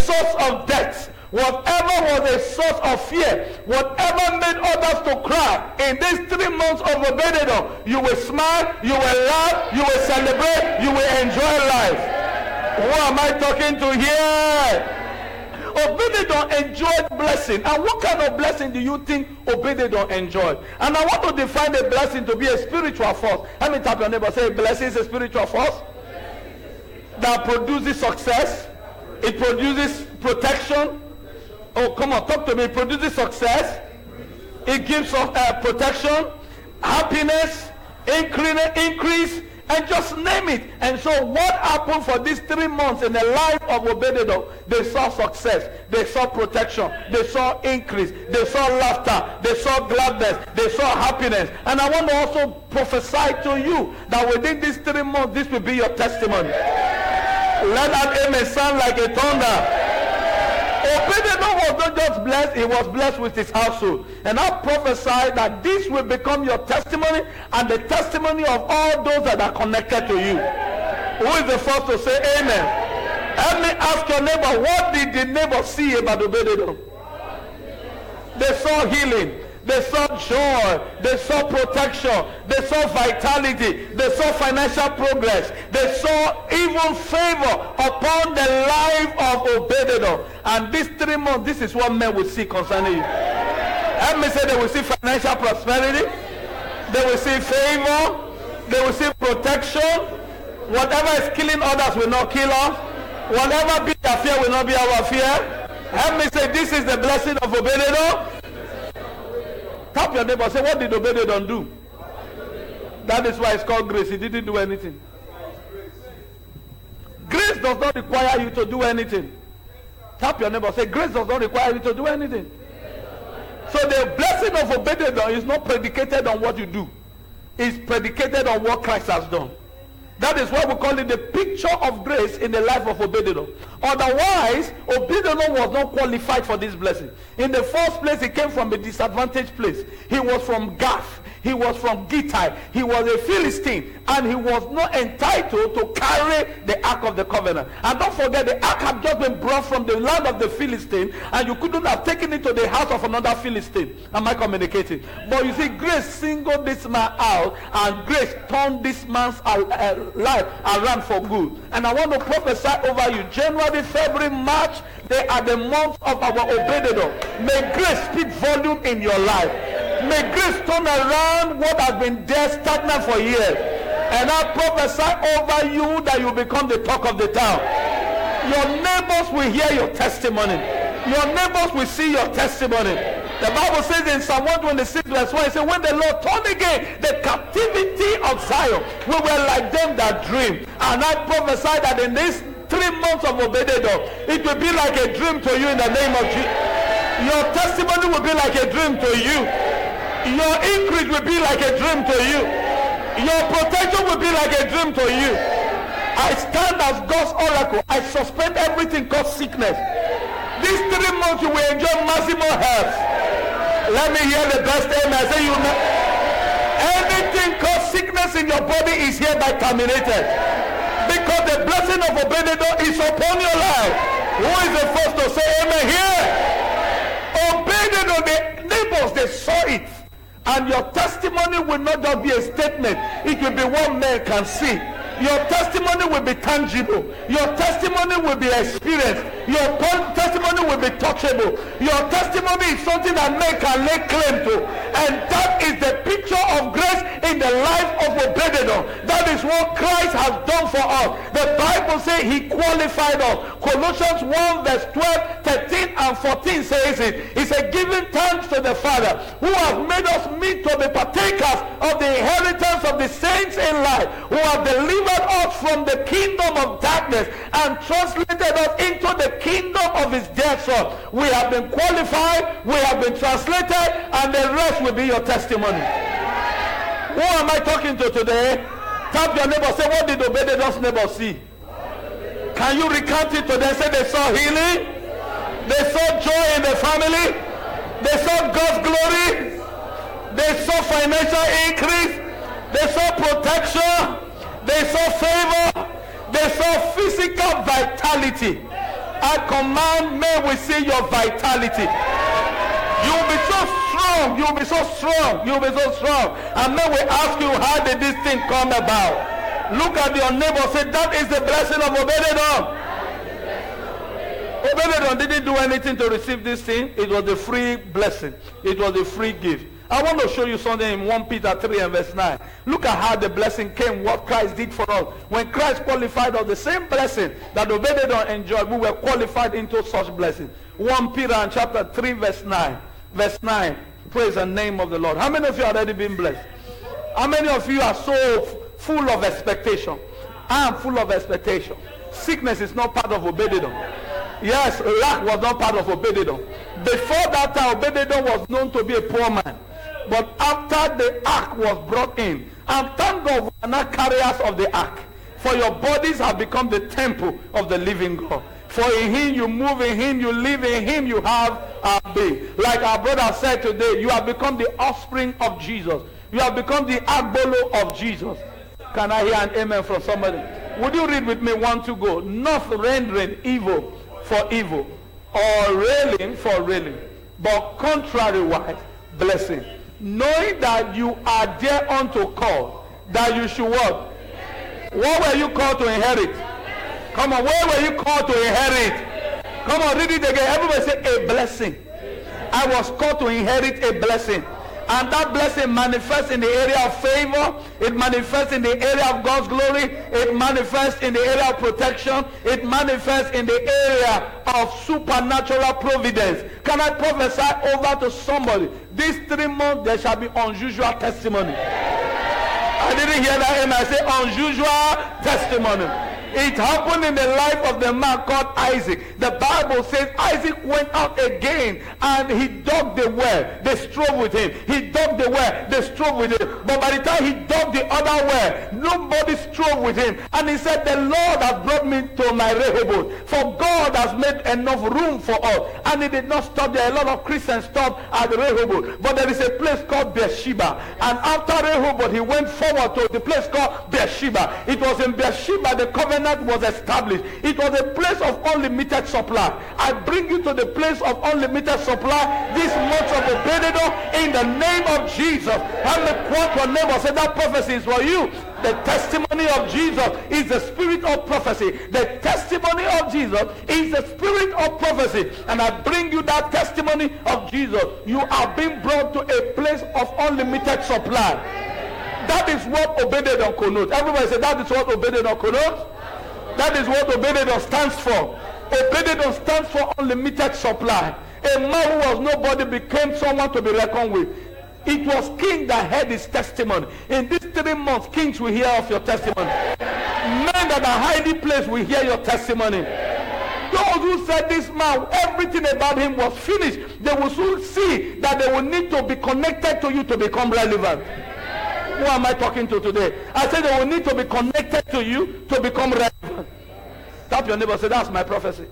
source of death, whatever was a source of fear, whatever made others to cry, in these 3 months of Obed-Edom, you will smile, you will laugh, you will celebrate, you will enjoy life. Who am I talking to here? Obed-Edom enjoyed blessing. And what kind of blessing do you think Obed-Edom enjoyed? And I want to define a blessing to be a spiritual force. Let me tap your neighbor, say, blessing is a spiritual force that produces success. It produces protection. Oh, come on, talk to me. It produces success. It gives protection, happiness, increase, and just name it. And so what happened for these 3 months in the life of Obed-Edom? They saw success, they saw protection, they saw increase, they saw laughter, they saw gladness, they saw happiness. And I want to also prophesy to you that within these 3 months, this will be your testimony. Let that amen sound like a thunder. Obed-Edom was not just blessed, he was blessed with his household. And I prophesy that this will become your testimony and the testimony of all those that are connected to you. Who is the first to say amen? Let me ask your neighbor, what did the neighbor see about Obed-Edom? They saw healing. They saw joy, they saw protection, they saw vitality, they saw financial progress, they saw even favor upon the life of Obed-Edom. And these 3 months, this is what men will see concerning you. Let me say they will see financial prosperity, they will see favor, they will see protection. Whatever is killing others will not kill us. Whatever be our fear will not be our fear. Let me say this is the blessing of Obed-Edom. Tap your neighbor, say, what did Obed-Edom do? That is why it's called grace. He didn't do anything. Grace does not require you to do anything. Tap your neighbor, say, grace does not require you to do anything. So the blessing of Obed-Edom is not predicated on what you do. It's predicated on what Christ has done. That is why we call it the picture of grace in the life of Obed-Edom. Otherwise, Obed-Edom was not qualified for this blessing. In the first place, he came from a disadvantaged place. He was from Gath. He was from Gittite. He was a Philistine. And he was not entitled to carry the Ark of the Covenant. And don't forget, the Ark had just been brought from the land of the Philistine. And you couldn't have taken it to the house of another Philistine. Am I communicating? But you see, grace singled this man out. And grace turned this man's life around for good. And I want to prophesy over you. January, February, March, they are the months of our Obed-Edom. May grace speak volume in your life. May grace turn around what has been there stagnant for years. And I prophesy over you that you become the talk of the town. Your neighbors will hear your testimony. Your neighbors will see your testimony. The Bible says in Psalm 126 verse 1, it says, when the Lord turned again the captivity of Zion, we were like them that dream. And I prophesy that in these 3 months of Obed-Edom, it will be like a dream to you in the name of Jesus. Your testimony will be like a dream to you. Your increase will be like a dream to you. Your protection will be like a dream to you. I stand as God's oracle. I suspend everything called sickness. These 3 months you will enjoy maximum health. Let me hear the best amen. I say, you know, anything called sickness in your body is hereby terminated. Because the blessing of Obed-Edom is upon your life. Who is the first to say amen here? Obed-Edom, the neighbors, they saw it. And your testimony will not just be a statement. It will be what men can see. Your testimony will be tangible. Your testimony will be experienced. Your testimony will be touchable. Your testimony is something that men can lay claim to. And that is the picture of grace in the life of Obed-Edom. That is what Christ has done for us. The Bible says he qualified us. Colossians 1 verse 12, 13 and 14 says it. He said, giving thanks to the Father who has made us meet to be partakers of the inheritance of the saints in light, who have delivered us from the kingdom of darkness and translated us into the kingdom of his dear son. We have been qualified, we have been translated, and the rest will be your testimony. Who am I talking to today? Tap your neighbor, say, what did Obed-Edom's neighbor see? Can you recount it to them? Say they saw healing, they saw joy in the family, they saw God's glory, they saw financial increase, they saw protection, they saw favor, they saw physical vitality. I command, may we see your vitality. You'll be so strong. You'll be so strong. You'll be so strong. And may we ask you, how did this thing come about? Look at your neighbor. Say, that is the blessing of Obed-Edom. Obed-Edom didn't do anything to receive this thing. It was a free blessing. It was a free gift. I want to show you something in 1 Peter 3 and verse 9. Look at how the blessing came, what Christ did for us. When Christ qualified us, the same blessing that Obed-Edom enjoyed, we were qualified into such blessing. 1 Peter and chapter 3 verse 9. Verse 9. Praise the name of the Lord. How many of you have already been blessed? How many of you are so full of expectation? I am full of expectation. Sickness is not part of Obed-Edom. Yes, lack was not part of Obed-Edom. Before that time, Obed-Edom was known to be a poor man. But after the ark was brought in, and thank God we are not carriers of the ark, for your bodies have become the temple of the living God. For in him you move, in him you live, in him you have a being. Like our brother said today, you have become the offspring of Jesus. You have become the agbolo of Jesus. Can I hear an amen from somebody? Would you read with me 1 to go? Not rendering evil for evil, or railing for railing, but contrariwise blessing. Knowing that you are thereunto called, that you should what? What were you called to inherit? Come on, where were you called to inherit? Come on, read it again. Everybody say a blessing. I was called to inherit a blessing. And that blessing manifests in the area of favor. It manifests in the area of God's glory. It manifests in the area of protection. It manifests in the area of supernatural providence. Can I prophesy over to somebody? These 3 months there shall be unusual testimony. I didn't hear that amen. I say unusual testimony. It happened in the life of the man called Isaac. The Bible says Isaac went out again and he dug the well. They strove with him. He dug the well. They strove with him. But by the time he dug the other well, nobody strove with him. And he said, the Lord has brought me to my Rehoboth. For God has made enough room for us. And he did not stop there. A lot of Christians stopped at Rehoboth. But there is a place called Beersheba. And after Rehoboth, he went forward to the place called Beersheba. It was in Beersheba the covenant was established. It was a place of unlimited supply. I bring you to the place of unlimited supply this month of Obed-Edom in the name of Jesus. And the quote your neighbor said, that prophecy is for you. The testimony of Jesus is the spirit of prophecy. The testimony of Jesus is the spirit of prophecy. And I bring you that testimony of Jesus. You are being brought to a place of unlimited supply. That is what Obed-Edom connotes. Everybody say, that is what Obed-Edom connotes. That is what Obed-Edom stands for. Obed-Edom stands for unlimited supply. A man who was nobody became someone to be reckoned with. It was king that heard his testimony. In these 3 months, kings will hear of your testimony. Men that are highly placed will hear your testimony. Those who said this man, everything about him was finished, they will soon see that they will need to be connected to you to become relevant. Who am I talking to today? I said they will need to be connected to you to become relevant. Tap your neighbor, say, that's my prophecy.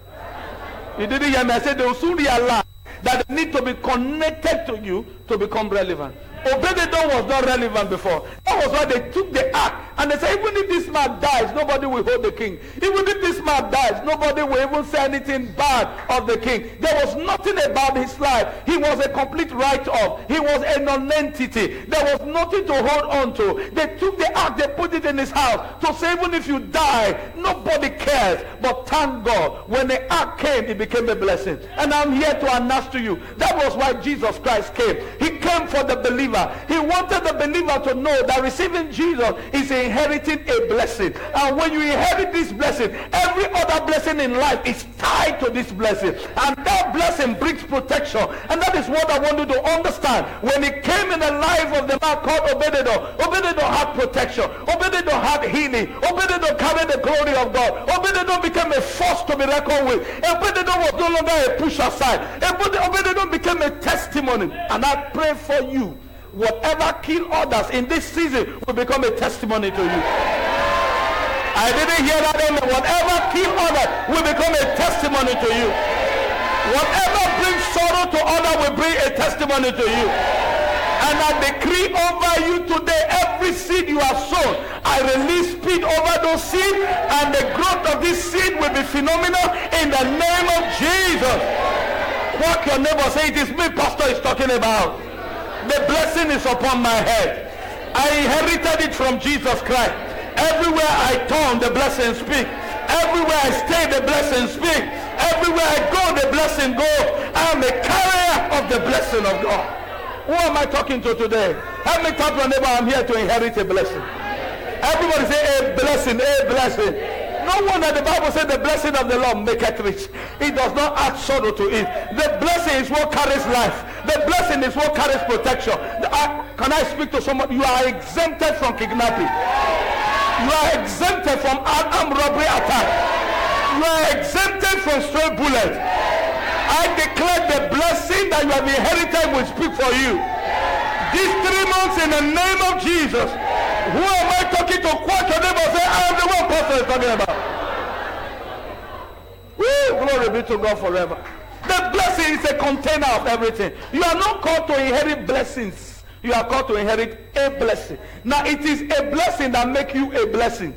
You didn't hear me. I said they will soon realize that they need to be connected to you to become relevant. Obed-Edom was not relevant before. That was why they took the ark and they said, even if this man dies, nobody will hold the king. Even if this man dies, nobody will even say anything bad of the king. There was nothing about his life. He was a complete write-off. He was a non-entity. There was nothing to hold on to. They took the ark, they put it in his house to say, even if you die, nobody cares. But thank God, when the ark came, it became a blessing. And I'm here to announce to you, that was why Jesus Christ came. He came for the believer. He wanted the believer to know that receiving Jesus is inheriting a blessing. And when you inherit this blessing, every other blessing in life is tied to this blessing. And that blessing brings protection. And that is what I want you to understand. When it came in the life of the man called Obed-Edom, Obed-Edom had protection. Obed-Edom had healing. Obed-Edom carried the glory of God. Obed-Edom became a force to be reckoned with. Obed-Edom was no longer a push aside. Obed-Edom became a testimony. And I pray for you, whatever kill others in this season will become a testimony to you. I didn't hear that amen. Whatever kill others will become a testimony to you. Whatever brings sorrow to others will bring a testimony to you. And I decree over you today, every seed you have sown, I release speed over those seeds, and the growth of this seed will be phenomenal in the name of Jesus. Walk your neighbor, say, it is me pastor is talking about. The blessing is upon my head. I inherited it from Jesus Christ. Everywhere I turn, the blessing speak. Everywhere I stay, the blessing speak. Everywhere I go, the blessing go. I am a carrier of the blessing of God. Who am I talking to today? Help me talk to your neighbor. I'm here to inherit a blessing. Everybody say a blessing, a blessing. No wonder the Bible said the blessing of the Lord maketh rich. It does not add sorrow to it. The blessing is what carries life. The blessing is what carries protection. Can I speak to someone? You are exempted from kidnapping. You are exempted from armed robbery attack. You are exempted from stray bullets. I declare the blessing that you have inherited will speak for you. These 3 months in the name of Jesus. Who am I talking to? Quote your neighbor, say, I am the one person is talking about. Woo, glory be to God forever. The blessing is a container of everything. You are not called to inherit blessings. You are called to inherit a blessing. Now it is a blessing that makes you a blessing.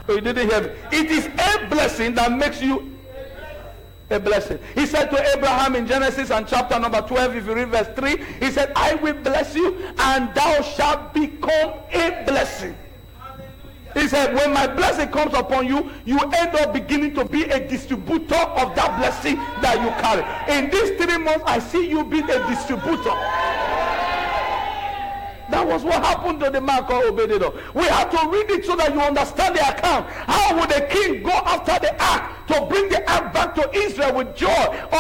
So you didn't hear me. It is a blessing that makes you a blessing. He said to Abraham in Genesis and chapter number 12, if you read verse 3, he said, I will bless you and thou shalt become a blessing. He said, when my blessing comes upon you, you end up beginning to be a distributor of that blessing that you carry. In these 3 months, I see you being a distributor. That was what happened to the man called Obed-Edom. We have to read it so that you understand the account. How would the king go after the ark to bring the ark back to Israel with joy?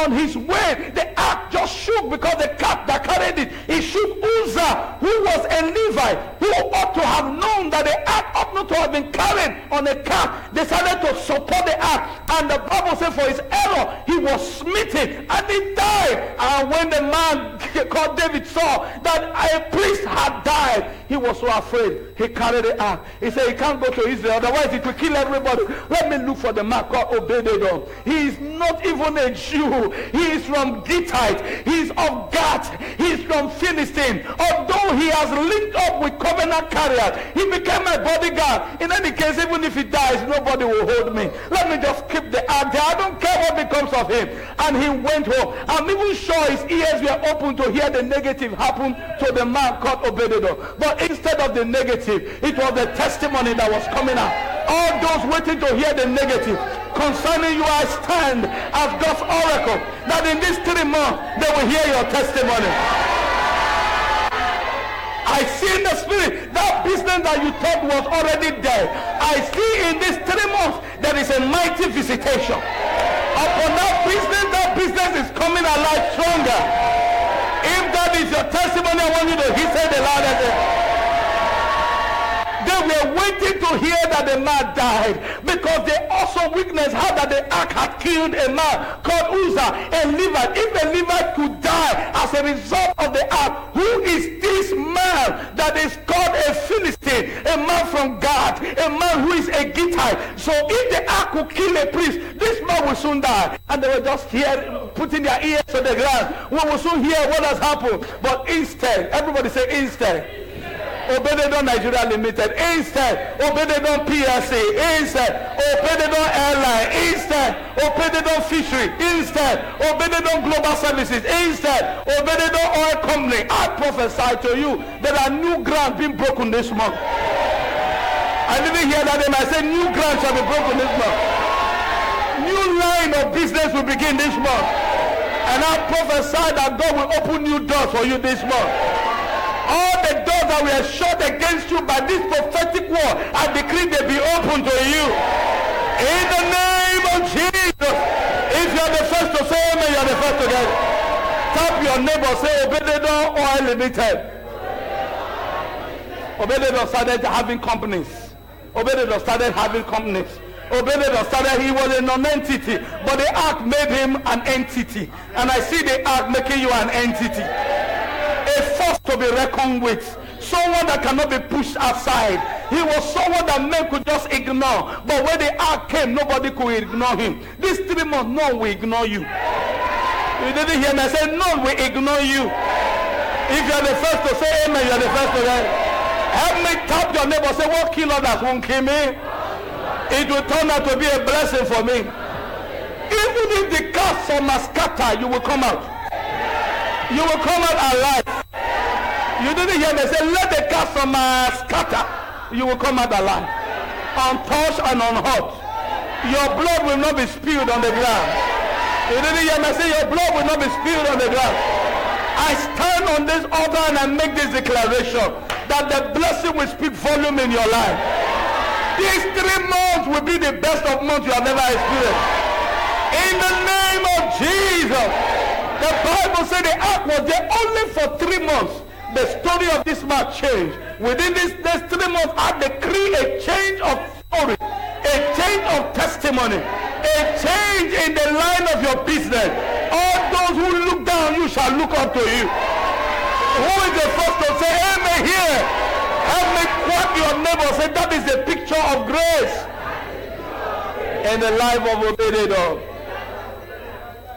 On his way, the ark just shook because the cat that carried it, it shook Uzzah, who was a Levite, who ought to have known that the ark ought not to have been carried on a cart, decided to support the ark. And the Bible says for his error, he was smitten and he died. And when the man called David saw that a priest had died, he was so afraid. He carried the ark. He said, he can't go to Israel, otherwise it will kill everybody. Let me look for the man called Obed-Edom. He is not even a Jew. He is from Gittite. He is of Gath. He is from Philistine. Although he has linked up with covenant carriers, he became my bodyguard. In any case, even if he dies, nobody will hold me. Let me just keep the ark there. I don't care what becomes of him. And he went home. I'm even sure his ears were open to hear the negative happen to the man called Obed-Edom. But instead of the negative, it was the testimony that was coming out. All those waiting to hear the negative concerning you, I stand as God's oracle, that in these 3 months they will hear your testimony. I see in the spirit that business that you thought was already dead. I see in these 3 months there is a mighty visitation upon that business is coming alive stronger. If that is your testimony, I want you to say the loudest. They were waiting to hear that the man died, because they also witnessed how that the ark had killed a man called Uzzah, a Levite. If a Levite could die as a result of the ark, who is this man that is called a Philistine, a man from God, a man who is a Gittite? So if the ark could kill a priest, this man will soon die. And they were just here putting their ears to the ground. We will soon hear what has happened. But instead, everybody say instead. Obed-Edom Nigeria Limited, instead Obed-Edom PLC, instead Obed-Edom Airline, instead Obed-Edom Fishery, instead Obed-Edom Global Services, instead Obed-Edom Oil Company. I prophesy to you there are new ground being broken this month. I didn't hear that name. I said new ground shall be broken this month. New line of business will begin this month. And I prophesy that God will open new doors for you this month. All the doors that were shut against you by this prophetic word, I decree they be open to you. In the name of Jesus. If you are the first to say amen, you are the first to get it. Tap your neighbor, say Obed-Edom Oil Limited. Obed-Edom started having companies. Obed-Edom started having companies. Obed-Edom started, he was a non-entity, but the ark made him an entity. And I see the ark making you an entity. A force to be reckoned with. Someone that cannot be pushed aside. He was someone that men could just ignore. But when the ark came, nobody could ignore him. These 3 months, none will ignore you. You didn't hear me? I said, none will ignore you. If you're the first to say amen, you're the first to say. Help me tap your neighbor. Say, what kill others won't kill me. It will turn out to be a blessing for me. Even if the castle must scatter, you will come out. You will come out alive. You didn't hear me say, let the castle must scatter. You will come out alive. Untouched and unhurt. Your blood will not be spilled on the ground. You didn't hear me say, your blood will not be spilled on the ground. I stand on this altar and I make this declaration that the blessing will speak volume in your life. These 3 months will be the best of months you have ever experienced. In the name of Jesus. The Bible said the ark was there only for 3 months. The story of this man changed. Within these 3 months, I decree a change of story, a change of testimony, a change in the line of your business. All those who look down, you shall look up to you. Who is the first to say amen here? Help me quote your neighbor. Say that is a picture of grace in the life of Obed-Edom.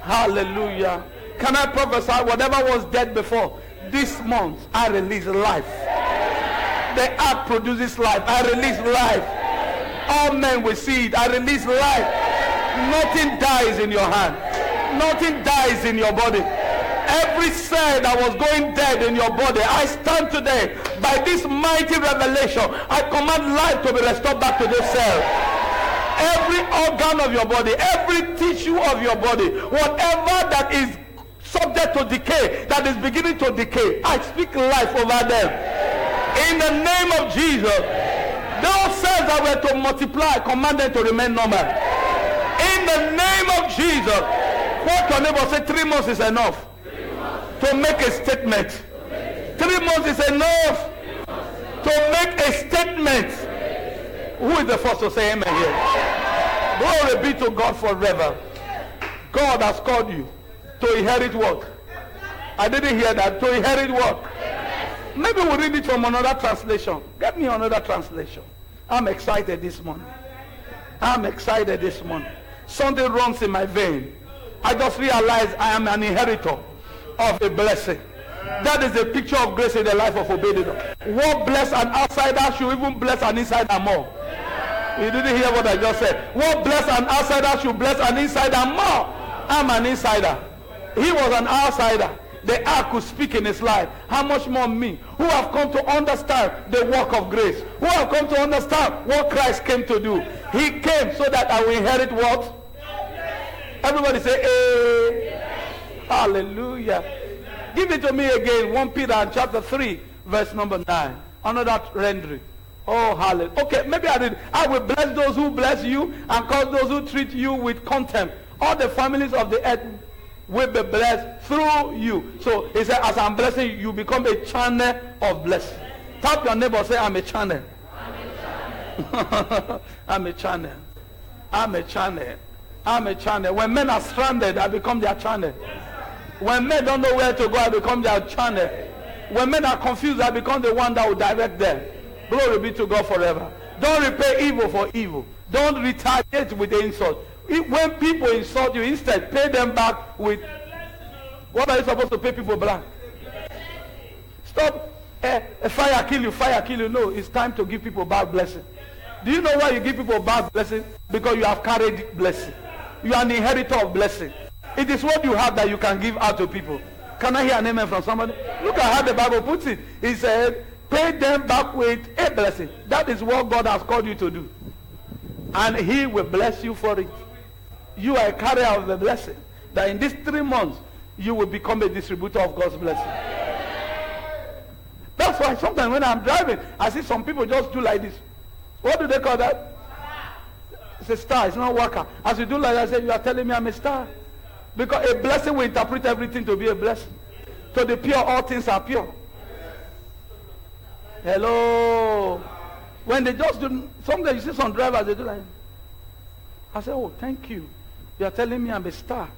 Hallelujah. Can I prophesy whatever was dead before? This month I release life. The ark produces life. I release life. All men will see it. I release life. Nothing dies in your hand. Nothing dies in your body. Every cell that was going dead in your body, I stand today by this mighty revelation. I command life to be restored back to this cell. Every organ of your body, every tissue of your body, whatever that is subject to decay, that is beginning to decay, I speak life over them. In the name of Jesus, those cells that were to multiply, I command them to remain normal. In the name of Jesus, what your neighbor say, 3 months is enough to make a statement. 3 months is enough to make a statement. Who is the first to say amen here? Glory be to God forever. God has called you to inherit what? I didn't hear that. To inherit what? Maybe we'll read it from another translation. Get me another translation. I'm excited this morning. I'm excited this morning. Something runs in my vein. I just realized I am an inheritor of a blessing. That is a picture of grace in the life of Obed-Edom. What bless an outsider should even bless an insider more. You didn't hear what I just said. What bless an outsider should bless an insider more. I'm an insider. He was an outsider. The ark could speak in his life. How much more me, who have come to understand the work of grace, who have come to understand what Christ came to do. He came so that I will inherit what? Everybody say, eh. Hallelujah. Give it to me again. 1 Peter chapter 3, verse number 9. Another rendering. Oh, hallelujah. Okay, maybe I did. I will bless those who bless you and curse those who treat you with contempt. All the families of the earth will be blessed through you. So he said, as I'm blessing you, you become a channel of blessing. Tap your neighbor, say, I'm a channel. I'm a channel. I'm a channel. I'm a channel. When men are stranded, I become their channel. When men don't know where to go, I become their channel. When men are confused, I become the one that will direct them. Glory be to God forever. Don't repay evil for evil. Don't retaliate with the insult. When people insult you, instead pay them back with, what are you supposed to pay people back? Stop. Fire kill you, fire kill you. No, it's time to give people back blessing. Do you know why you give people back blessing? Because you have carried blessing. You are an inheritor of blessing. It is what you have that you can give out to people. Can I hear an amen from somebody? Look at how the Bible puts it. It said, pay them back with a blessing. That is what God has called you to do. And he will bless you for it. You are a carrier of the blessing. That in these 3 months, you will become a distributor of God's blessing. That's why sometimes when I'm driving, I see some people just do like this. What do they call that? It's a star. It's not worker. As you do like that, I say, you are telling me I'm a star. Because a blessing will interpret everything to be a blessing. To the pure, all things are pure. Hello. When they just do, sometimes you see some drivers, they do like, I say, oh, thank you. You are telling me I'm a star.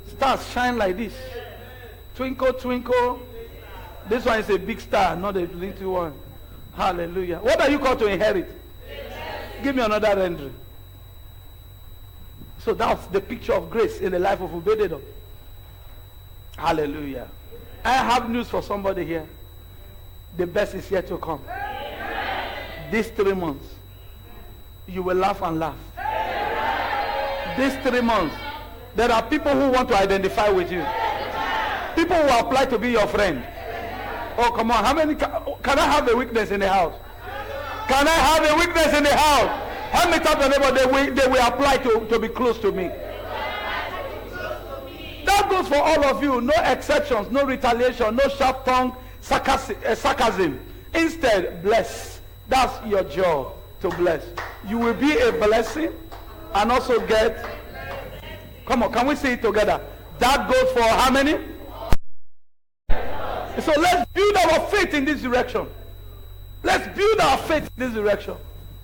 Stars shine like this. Twinkle, twinkle. This one is a big star, not a little one. Hallelujah. What are you called to inherit? Give me another rendering. So that's the picture of grace in the life of Obed-Edom. Hallelujah. I have news for somebody here. The best is yet to come. These 3 months, you will laugh and laugh. These 3 months, there are people who want to identify with you. People who apply to be your friend. Oh, come on. How many? Can I have a weakness in the house? Can I have a weakness in the house? How many times they will apply to be close to me? That goes for all of you. No exceptions, no retaliation, no sharp tongue, sarcasm. Instead, bless. That's your job, to bless. You will be a blessing and also get. Come on, can we say it together? That goes for how many? So let's build our faith in this direction. Let's build our faith in this direction.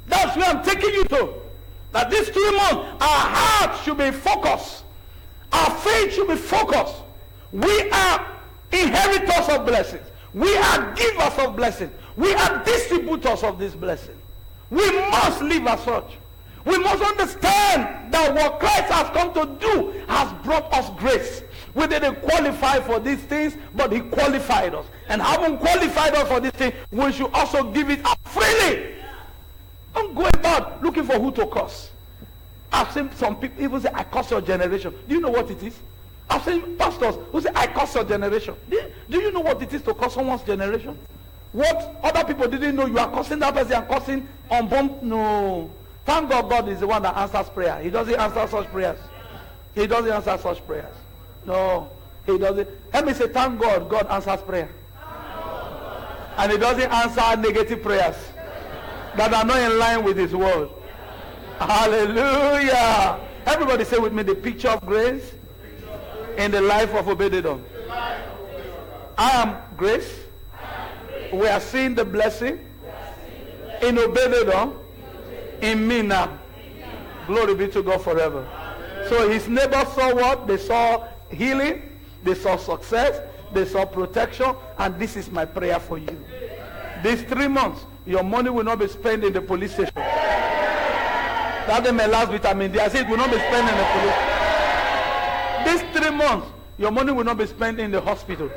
That's where I'm taking you to. That these 3 months, our heart should be focused. Our faith should be focused. We are inheritors of blessings. We are givers of blessings. We are distributors of this blessing. We must live as such. We must understand that what Christ has come to do has brought us grace. We didn't qualify for these things, but he qualified us. And having qualified us for these things, we should also give it up freely. Don't go about looking for who to curse. I've seen some people even say, I curse your generation. Do you know what it is? I've seen pastors who say, I curse your generation. Do you know what it is to curse someone's generation? What other people didn't know, you are cursing that person and cursing unborn. No. Thank God, God is the one that answers prayer. He doesn't answer such prayers. He doesn't answer such prayers. No, he doesn't. Let me say, thank God, God answers prayer. And he doesn't answer negative prayers that are not in line with his word. Hallelujah. Everybody say with me, the picture of grace in the life of Obed-Edom. I am grace. We are seeing the blessing in Obed-Edom, in me now. Glory be to God forever. So his neighbors saw what? They saw healing, they saw success, they saw protection, and this is my prayer for you. These 3 months, your money will not be spent in the police station. That may last vitamin D. I say it will not be spent in the police. These 3 months, your money will not be spent in the hospital.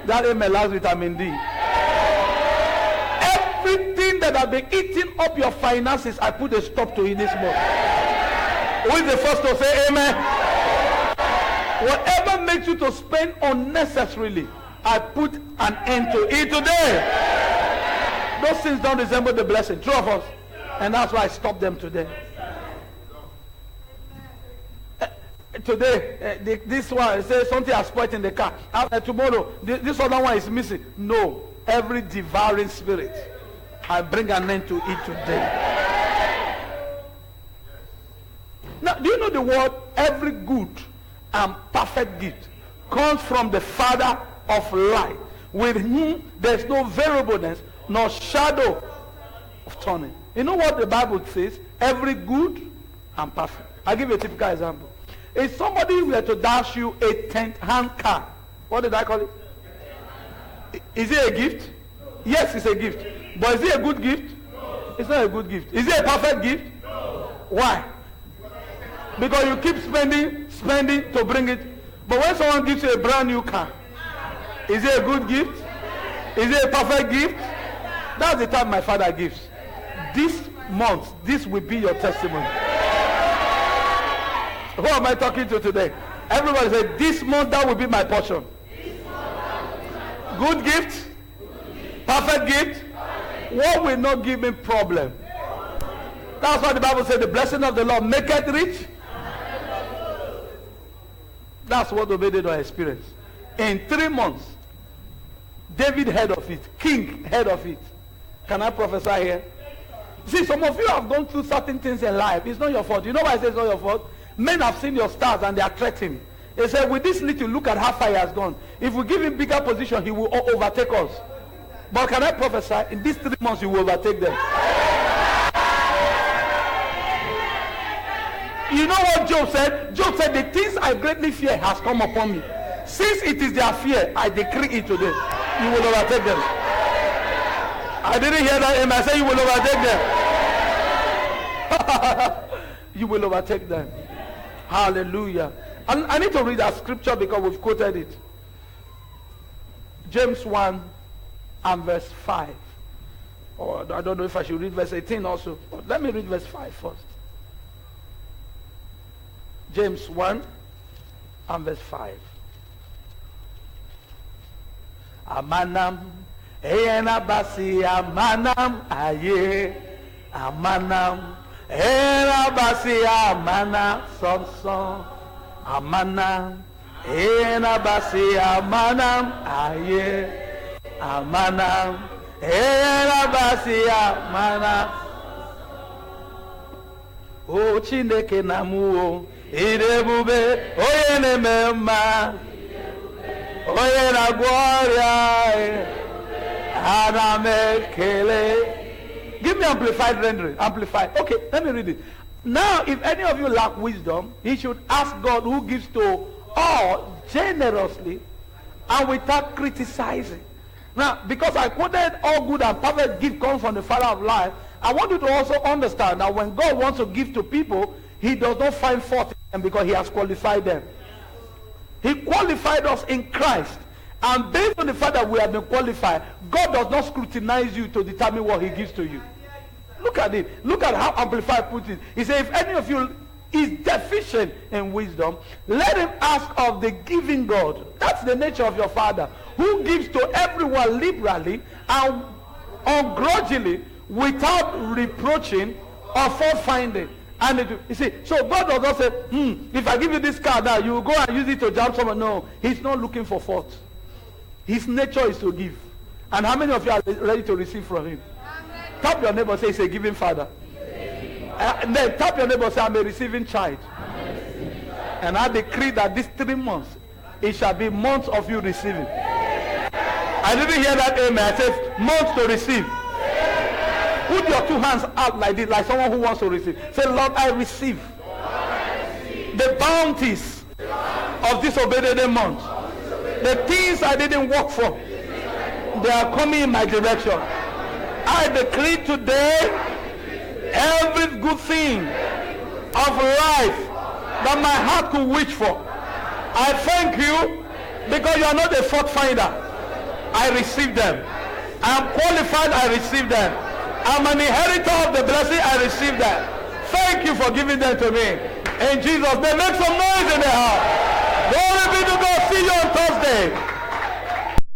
That may last vitamin D. Everything that has been eating up your finances, I put a stop to it this month. Who is the first to say amen? Whatever makes you to spend unnecessarily, I put an end to it today. Those things don't resemble the blessing. True of us. And that's why I stopped them today. Today, this one says something has spoiled in the car. After tomorrow, this other one is missing. No. Every devouring spirit, I bring an end to it today. Now, do you know the word every good and perfect gift comes from the Father of light, with whom there is no variableness nor shadow of turning. You know what the Bible says? Every good and perfect. I'll give you a typical example. If somebody were to dash you a 10th-hand car, what did I call it? Is it a gift? Yes, it's a gift. But is it a good gift? It's not a good gift. Is it a perfect gift? Why? Because you keep spending to bring it. But when someone gives you a brand new car, is it a good gift? Is it a perfect gift? That's the time my father gives. This month, this will be your testimony. Who am I talking to today? Everybody say, this month that will be my portion. Good gift? Perfect gift? What will not give me problem? That's why the Bible says the blessing of the Lord maketh rich. That's what Obed-Edom experienced. In 3 months, David heard of it. King heard of it. Can I prophesy here? See, some of you have gone through certain things in life. It's not your fault. You know why I say it's not your fault? Men have seen your stars and they are threatening. They say, with this little, look at how far he has gone. If we give him bigger position, he will overtake us. But can I prophesy? In these 3 months, you will overtake them. You know what Job said? Job said, the things I greatly fear has come upon me. Since it is their fear, I decree it today. You will overtake them. I didn't hear that amen. I said you will overtake them. You will overtake them. Hallelujah. And I need to read that scripture because we've quoted it. James 1 and verse 5. Or I don't know if I should read verse 18 also. But let me read verse 5 first. James 1 and verse 5. Amanam, eyena basi amanam aye. Amanam, eyena basi amana son. Amanam, eyena basi amanam aye. Amanam, eyena basi amana. O Chineke namu o. Idebube, oye ne mema, oye na gloria, anamekele. Give me amplified rendering. Amplified. Okay, let me read it. Now, if any of you lack wisdom, he should ask God, who gives to all generously and without criticizing. Now, because I quoted all good and perfect gift comes from the Father of life, I want you to also understand that when God wants to give to people, he does not find fault in them because he has qualified them. He qualified us in Christ. And based on the fact that we have been qualified, God does not scrutinize you to determine what he gives to you. Look at it. Look at how Amplified puts it. He said, if any of you is deficient in wisdom, let him ask of the giving God. That's the nature of your Father, who gives to everyone liberally and ungrudgingly without reproaching or fault finding. And you see, so God does not say, if I give you this car now, you will go and use it to jump someone. No, he's not looking for fault. His nature is to give. And how many of you are ready to receive from him? Tap your neighbor, say, he's a giving father. And then tap your neighbor, say, I'm a receiving child. And I decree that these 3 months, it shall be months of you receiving. I didn't hear that amen. I said, months to receive. Put your 2 hands out like this, like someone who wants to receive. Say, Lord, I receive the bounties of this obedient month. The things I didn't work for, they are coming in my direction. I decree today, every good thing of life that my heart could wish for, I thank you because you are not a fault finder. I receive them. I am qualified, I receive them. I'm an inheritor of the blessing, I receive that. Thank you for giving them to me. In Jesus' name, make some noise in the house. Glory be to God. See you on Thursday.